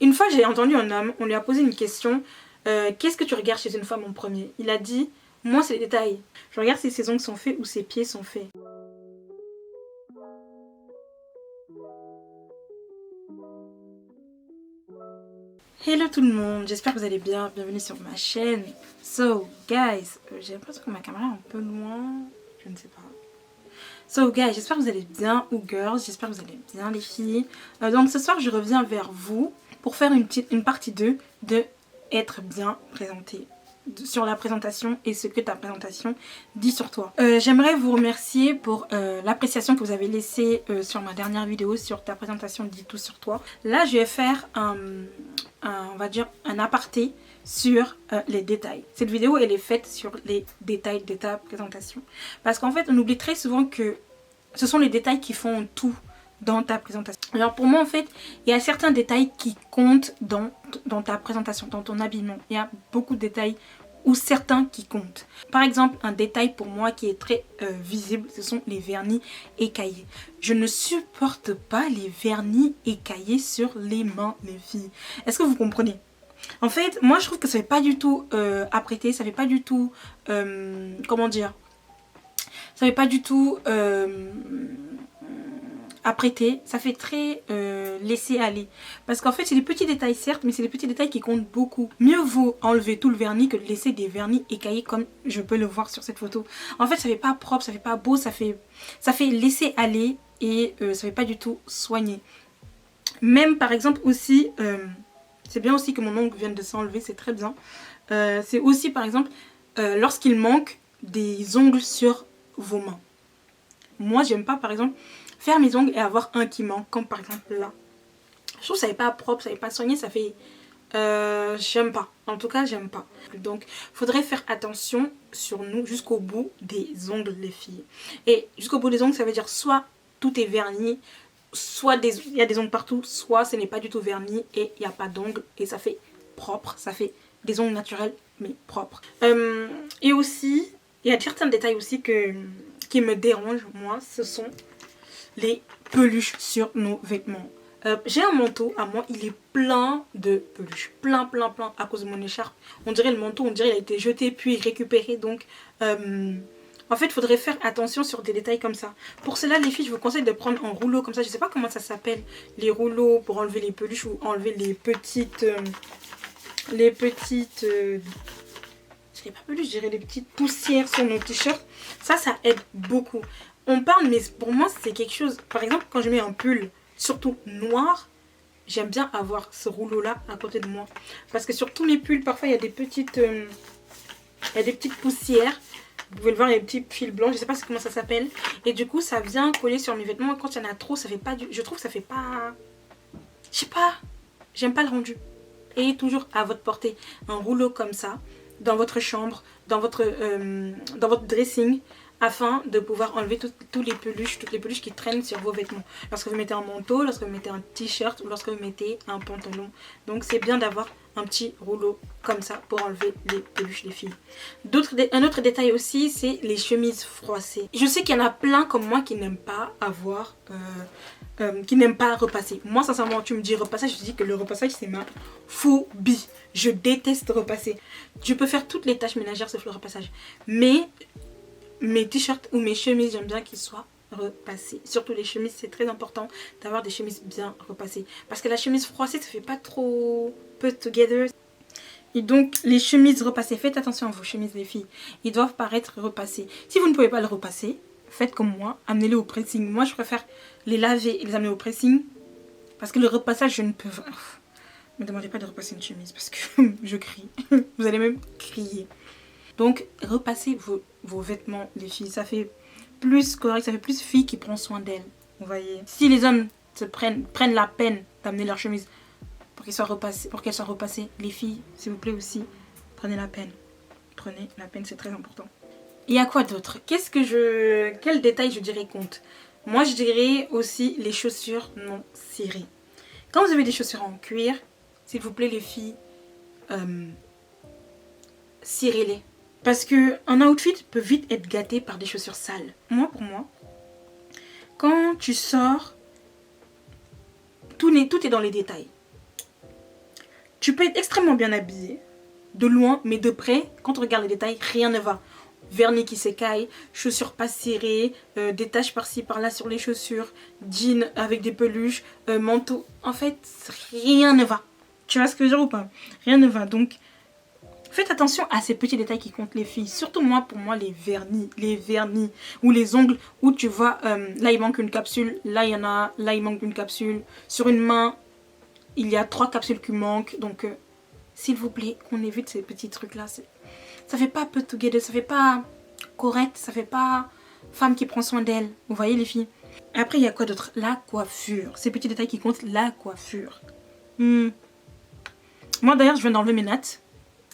Une fois, j'ai entendu un homme, on lui a posé une question. Qu'est-ce que tu regardes chez une femme en premier? Il a dit, moi c'est les détails. Je regarde si ses ongles sont faits ou ses pieds sont faits. Hello tout le monde, j'espère que vous allez bien, bienvenue sur ma chaîne. So guys, j'ai l'impression que ma caméra est un peu loin, je ne sais pas. So guys, j'espère que vous allez bien, ou girls, j'espère que vous allez bien les filles. Donc ce soir je reviens vers vous pour faire une partie 2 de être bien présenté, sur la présentation et ce que ta présentation dit sur toi. J'aimerais vous remercier pour l'appréciation que vous avez laissée sur ma dernière vidéo sur ta présentation dit tout sur toi. Là je vais faire on va dire un aparté sur les détails. Cette vidéo elle est faite sur les détails de ta présentation. Parce qu'en fait on oublie très souvent que ce sont les détails qui font tout dans ta présentation. Alors pour moi en fait, il y a certains détails qui comptent dans ta présentation, dans ton habillement. Il y a beaucoup de détails ou certains qui comptent. Par exemple, un détail pour moi qui est très visible, ce sont les vernis écaillés. Je ne supporte pas les vernis écaillés sur les mains, les filles. Est-ce que vous comprenez? En fait, moi je trouve que ça fait pas du tout apprêté, ça fait pas du tout, comment dire, ça fait pas du tout apprêté, ça fait très laisser aller. Parce qu'en fait c'est des petits détails certes, mais c'est des petits détails qui comptent beaucoup. Mieux vaut enlever tout le vernis que de laisser des vernis écaillés comme je peux le voir sur cette photo. En fait ça fait pas propre, ça fait pas beau, ça fait laisser aller et ça fait pas du tout soigner. Même par exemple aussi, c'est bien aussi que mon ongle vienne de s'enlever, c'est très bien. C'est aussi par exemple lorsqu'il manque des ongles sur vos mains. Moi j'aime pas par exemple faire mes ongles et avoir un qui manque, comme par exemple là. Je trouve que ça n'est pas propre, ça n'est pas soigné, ça fait... j'aime pas. En tout cas, j'aime pas. Donc, faudrait faire attention sur nous jusqu'au bout des ongles, les filles. Et jusqu'au bout des ongles, ça veut dire soit tout est verni, soit il y a des ongles partout, soit ce n'est pas du tout verni et il n'y a pas d'ongles et ça fait propre. Ça fait des ongles naturels, mais propres. Et aussi, il y a certains détails aussi qui me dérangent, moi, ce sont les peluches sur nos vêtements. J'ai un manteau à moi, il est plein de peluches, plein à cause de mon écharpe. On dirait le manteau, on dirait il a été jeté puis récupéré. Donc en fait il faudrait faire attention sur des détails comme ça. Pour cela les filles, je vous conseille de prendre un rouleau comme ça. Je sais pas comment ça s'appelle, les rouleaux pour enlever les peluches ou enlever les petites je dirais pas peluches, je dirais les petites poussières sur nos t-shirts. Ça aide beaucoup. On parle, mais pour moi c'est quelque chose. Par exemple quand je mets un pull, surtout noir, j'aime bien avoir ce rouleau là à côté de moi. Parce que sur tous mes pulls, parfois il y a des petites poussières. Vous pouvez le voir, il y a des petits fils blancs, je sais pas comment ça s'appelle. Et du coup ça vient coller sur mes vêtements. Quand il y en a trop, ça fait pas du... Je trouve que ça fait pas... Je sais pas, j'aime pas le rendu. Et toujours à votre portée, un rouleau comme ça, dans votre chambre, dans votre dressing, afin de pouvoir enlever toutes les peluches qui traînent sur vos vêtements. Lorsque vous mettez un manteau, lorsque vous mettez un t-shirt ou lorsque vous mettez un pantalon. Donc c'est bien d'avoir un petit rouleau comme ça pour enlever les peluches, les filles. Un autre détail aussi, c'est les chemises froissées. Je sais qu'il y en a plein comme moi qui n'aiment pas avoir... qui n'aiment pas repasser. Moi sincèrement tu me dis repassage, je te dis que le repassage c'est ma phobie. Je déteste repasser. Je peux faire toutes les tâches ménagères sauf le repassage. Mais mes t-shirts ou mes chemises, j'aime bien qu'ils soient repassés. Surtout les chemises, c'est très important d'avoir des chemises bien repassées. Parce que la chemise froissée, ça fait pas trop put together. Et donc les chemises repassées, faites attention à vos chemises les filles. Ils doivent paraître repassés. Si vous ne pouvez pas le repasser, faites comme moi, amenez-les au pressing. Moi je préfère les laver et les amener au pressing. Parce que le repassage, je ne peux... Ne me demandez pas de repasser une chemise parce que je crie. Vous allez même crier. Donc repassez vos vêtements les filles, ça fait plus correct, ça fait plus fille qui prend soin d'elle. Vous voyez. Si les hommes prennent la peine d'amener leur chemise pour qu'elle soit repassée, les filles, s'il vous plaît aussi, prenez la peine. Prenez la peine, c'est très important. Et à quoi d'autre? Quel détail je dirais compte? Moi je dirais aussi les chaussures non cirées. Quand vous avez des chaussures en cuir, s'il vous plaît les filles, cirez-les. Parce qu'un outfit peut vite être gâté par des chaussures sales. Pour moi, quand tu sors, tout est dans les détails. Tu peux être extrêmement bien habillé, de loin, mais de près, quand on regarde les détails, rien ne va. Vernis qui s'écaille, chaussures pas serrées, des taches par-ci par-là sur les chaussures, jeans avec des peluches, manteau. En fait, rien ne va. Tu vois ce que je veux dire ou pas? Rien ne va. Donc, faites attention à ces petits détails qui comptent les filles. Surtout moi, pour moi, les vernis ou les ongles où tu vois, là il manque une capsule, là il y en a, là il manque une capsule. Sur une main, il y a 3 capsules qui manquent. Donc, s'il vous plaît, qu'on évite ces petits trucs-là. Ça fait pas put together, ça fait pas correct, ça fait pas femme qui prend soin d'elle. Vous voyez les filles? Après, il y a quoi d'autre? La coiffure. Ces petits détails qui comptent, la coiffure. Moi d'ailleurs, je viens d'enlever mes nattes.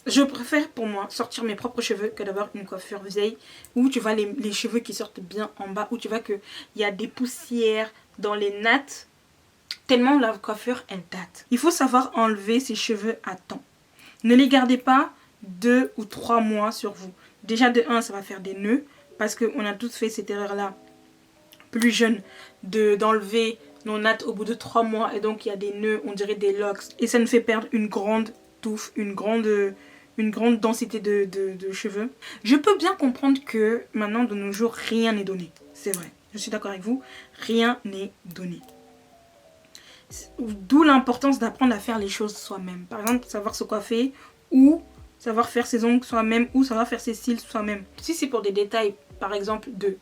Je préfère pour moi sortir mes propres cheveux que d'avoir une coiffure vieille où tu vois les cheveux qui sortent bien en bas, où tu vois qu'il y a des poussières dans les nattes. Tellement la coiffure, elle date. Il faut savoir enlever ses cheveux à temps. Ne les gardez pas 2 ou 3 mois sur vous. Déjà de 1, ça va faire des nœuds. Parce qu'on a tous fait cette erreur-là, plus jeune, d'enlever nos nattes au bout de 3 mois. Et donc il y a des nœuds, on dirait des locks. Et ça nous fait perdre une grande touffe, une grande densité de cheveux. Je peux bien comprendre que maintenant, de nos jours, rien n'est donné. C'est vrai, je suis d'accord avec vous. Rien n'est donné. D'où l'importance d'apprendre à faire les choses soi-même. Par exemple, savoir se coiffer ou savoir faire ses ongles soi-même ou savoir faire ses cils soi-même. Si c'est pour des détails, par exemple, de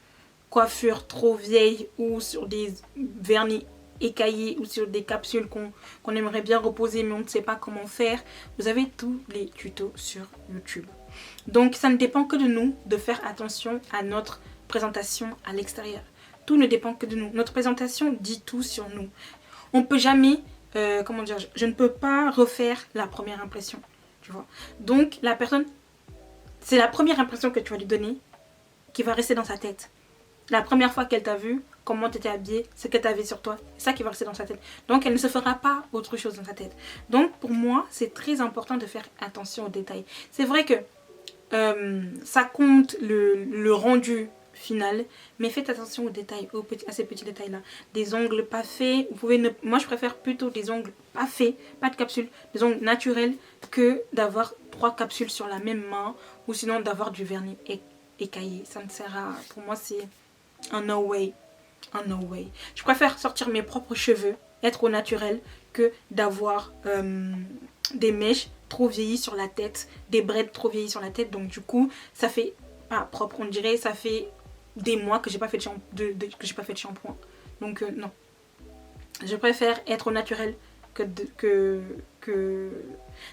coiffure trop vieille ou sur des vernis écaillés ou sur des capsules qu'on aimerait bien reposer mais on ne sait pas comment faire, vous avez tous les tutos sur YouTube. Donc ça ne dépend que de nous de faire attention à notre présentation à l'extérieur. Tout ne dépend que de nous. Notre présentation dit tout sur nous. On peut jamais, comment dire, je ne peux pas refaire la première impression, tu vois. Donc la personne, c'est la première impression que tu vas lui donner qui va rester dans sa tête. La première fois qu'elle t'a vu, comment tu étais habillée, ce que tu avais sur toi, c'est ça qui va rester dans sa tête. Donc elle ne se fera pas autre chose dans sa tête. Donc pour moi, c'est très important de faire attention aux détails. C'est vrai que ça compte le rendu final, mais faites attention aux détails, à ces petits détails là. Des ongles pas faits, vous pouvez moi je préfère plutôt des ongles pas faits, pas de capsules, des ongles naturels, que d'avoir 3 capsules sur la même main, ou sinon d'avoir du vernis écaillé. Ça me sert à, pour moi c'est un no way, un no way. Je préfère sortir mes propres cheveux, être au naturel, que d'avoir des mèches trop vieillies sur la tête, des braids trop vieillies sur la tête. Donc du coup ça fait pas propre, on dirait, ça fait des mois que j'ai pas fait de shampoing. Donc non, je préfère être au naturel que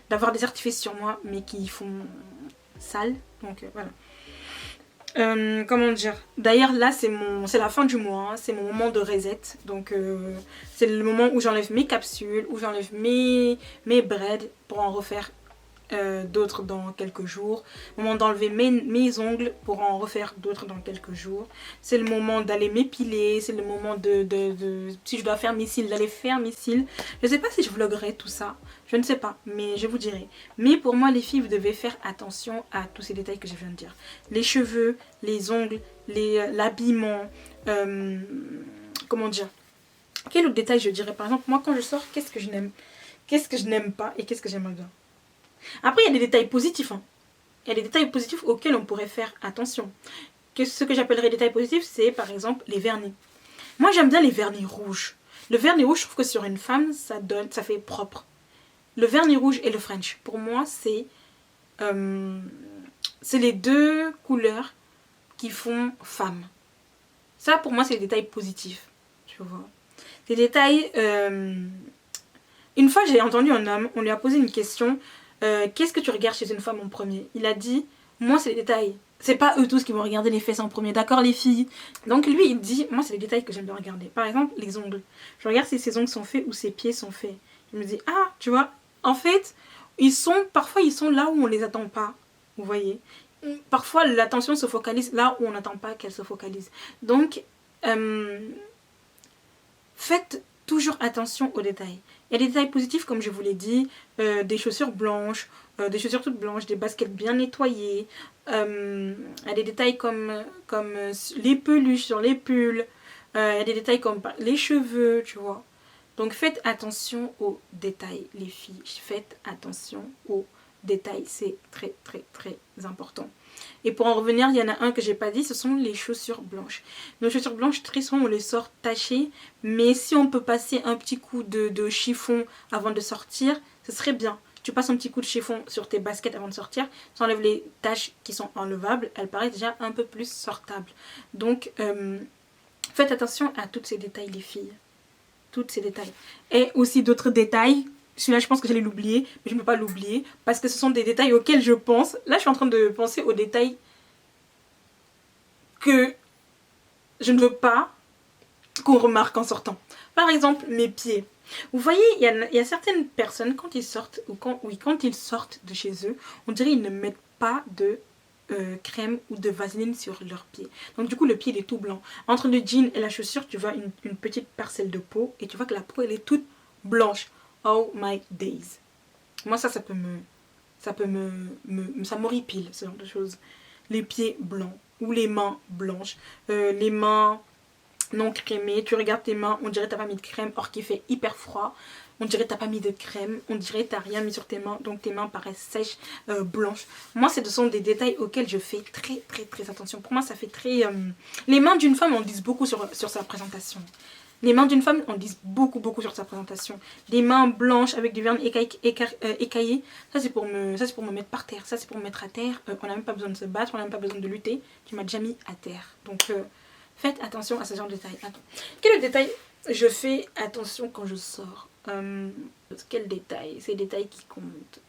d'avoir des artifices sur moi mais qui font sale. Donc voilà. Comment dire, d'ailleurs là c'est la fin du mois, hein, c'est mon moment de reset. Donc c'est le moment où j'enlève mes capsules, où j'enlève mes braids pour en refaire d'autres dans quelques jours. Moment d'enlever mes ongles pour en refaire d'autres dans quelques jours. C'est le moment d'aller m'épiler, c'est le moment si je dois faire mes cils, d'aller faire mes cils. Je sais pas si je vloguerai tout ça, je ne sais pas, mais je vous dirai. Mais pour moi les filles, vous devez faire attention à tous ces détails que je viens de dire. Les cheveux, les ongles, l'habillement, comment dire, quel autre détail je dirais? Par exemple, moi quand je sors, qu'est-ce que je n'aime pas et qu'est-ce que j'aimerais bien? Après, il y a des détails positifs. Hein. Il y a des détails positifs auxquels on pourrait faire attention. Ce que j'appellerais détails positifs, c'est par exemple les vernis. Moi, j'aime bien les vernis rouges. Le vernis rouge, je trouve que sur une femme, ça fait propre. Le vernis rouge et le French, pour moi, c'est les 2 couleurs qui font femme. Ça, pour moi, c'est des détails positifs. Tu vois. Des détails... Une fois, j'ai entendu un homme, on lui a posé une question... qu'est-ce que tu regardes chez une femme en premier? Il a dit, moi c'est les détails. C'est pas eux tous qui vont regarder les fesses en premier, d'accord les filles? Donc lui il dit, moi c'est les détails que j'aime bien regarder. Par exemple les ongles. Je regarde si ses ongles sont faits ou ses pieds sont faits. Il me dit, ah tu vois, en fait, parfois ils sont là où on les attend pas. Vous voyez? Parfois l'attention se focalise là où on n'attend pas qu'elle se focalise. Donc, faites toujours attention aux détails. Il y a des détails positifs comme je vous l'ai dit, des chaussures blanches, des chaussures toutes blanches, des baskets bien nettoyées, il y a des détails comme les peluches sur les pulls, il y a des détails comme les cheveux, tu vois. Donc faites attention aux détails les filles, faites attention aux détails, c'est très très très important. Et pour en revenir, il y en a un que j'ai pas dit, ce sont les chaussures blanches. Nos chaussures blanches, très souvent on les sort tachées, mais si on peut passer un petit coup de chiffon avant de sortir, ce serait bien. Tu passes un petit coup de chiffon sur tes baskets avant de sortir, tu enlèves les taches qui sont enlevables, elles paraissent déjà un peu plus sortables. Donc faites attention à tous ces détails les filles, tous ces détails. Et aussi d'autres détails. Celui-là, je pense que j'allais l'oublier, mais je ne peux pas l'oublier parce que ce sont des détails auxquels je pense. Là, je suis en train de penser aux détails que je ne veux pas qu'on remarque en sortant. Par exemple, mes pieds. Vous voyez, il y a certaines personnes, quand ils sortent, quand ils sortent de chez eux, on dirait qu'ils ne mettent pas de crème ou de vaseline sur leurs pieds. Donc du coup, le pied, il est tout blanc. Entre le jean et la chaussure, tu vois une petite parcelle de peau et tu vois que la peau, elle est toute blanche. Oh my days. Moi ça m'horripile ce genre de choses. Les pieds blancs ou les mains blanches. Les mains non crémées. Tu regardes tes mains, on dirait que t'as pas mis de crème or qu'il fait hyper froid. On dirait que t'as pas mis de crème. On dirait que t'as rien mis sur tes mains. Donc tes mains paraissent sèches, blanches. Moi ce sont des détails auxquels je fais très très très attention. Pour moi ça fait très... Les mains d'une femme on dit beaucoup sur sa présentation. Les mains d'une femme, on dit beaucoup sur sa présentation. Des mains blanches avec du vernis écaillé, ça c'est pour me mettre par terre. Ça c'est pour me mettre à terre. On n'a même pas besoin de se battre, on n'a même pas besoin de lutter. Tu m'as déjà mis à terre. Donc faites attention à ce genre de détails. Attends. Quel détail je fais attention quand je sors? Quel détail? C'est les détails qui comptent.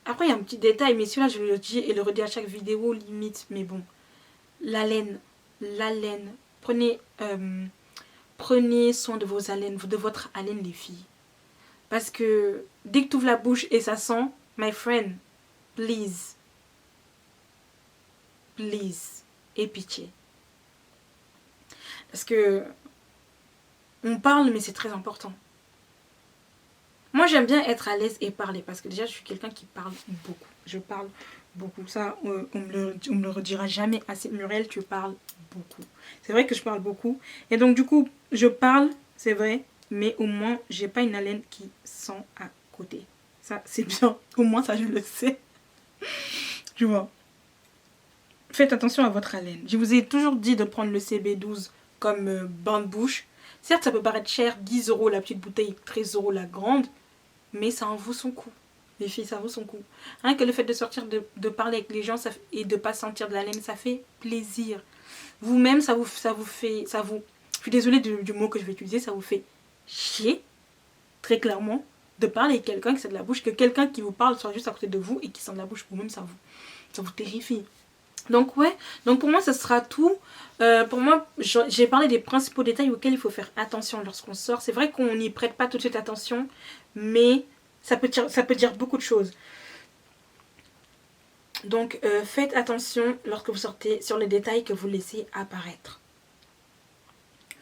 Après il y a un petit détail, mais celui-là je le dis et le redis à chaque vidéo limite. Mais bon, la laine. Prenez soin de vos haleines, de votre haleine les filles. Parce que dès que tu ouvres la bouche et ça sent, my friend, please. Please. Et pitié. Parce que on parle mais c'est très important. Moi j'aime bien être à l'aise et parler parce que déjà je suis quelqu'un qui parle beaucoup. Je parle beaucoup. Ça on me le redira jamais assez. Muriel, tu parles beaucoup. C'est vrai que je parle beaucoup. Et donc du coup je parle, c'est vrai, mais au moins j'ai pas une haleine qui sent à côté. Ça c'est bien. Au moins ça je le sais. Tu vois. Faites attention à votre haleine. Je vous ai toujours dit de prendre le CB12 comme bain de bouche. Certes ça peut paraître cher, 10 € la petite bouteille, 13 € la grande. Mais ça en vaut son coup. Les filles, ça vaut son coup. Rien que le fait de sortir, de parler avec les gens et de ne pas sentir de la laine, ça fait plaisir. Vous-même, ça vous fait... Je suis désolée du mot que je vais utiliser, ça vous fait chier, très clairement, de parler avec quelqu'un qui sent de la bouche, que quelqu'un qui vous parle soit juste à côté de vous et qui sent de la bouche vous-même, ça vous terrifie. Donc ouais, donc pour moi ce sera tout. Pour moi j'ai parlé des principaux détails auxquels il faut faire attention lorsqu'on sort. C'est vrai qu'on n'y prête pas tout de suite attention, mais ça peut dire beaucoup de choses. Donc faites attention lorsque vous sortez sur les détails que vous laissez apparaître.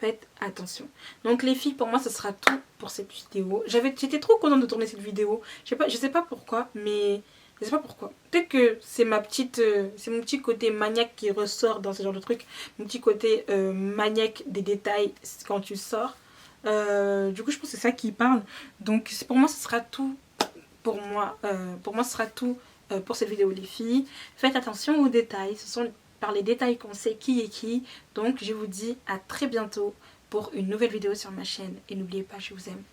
Faites attention. Donc les filles, pour moi ce sera tout pour cette vidéo. J'étais trop contente de tourner cette vidéo. Je sais pas pourquoi, mais... Je sais pas pourquoi. Peut-être que c'est mon petit côté maniaque qui ressort dans ce genre de truc. Mon petit côté maniaque des détails quand tu sors. Du coup, je pense que c'est ça qui parle. Donc, pour moi, ce sera tout pour moi. Pour moi, ce sera tout pour cette vidéo, les filles. Faites attention aux détails. Ce sont par les détails qu'on sait qui est qui. Donc, je vous dis à très bientôt pour une nouvelle vidéo sur ma chaîne. Et n'oubliez pas, je vous aime.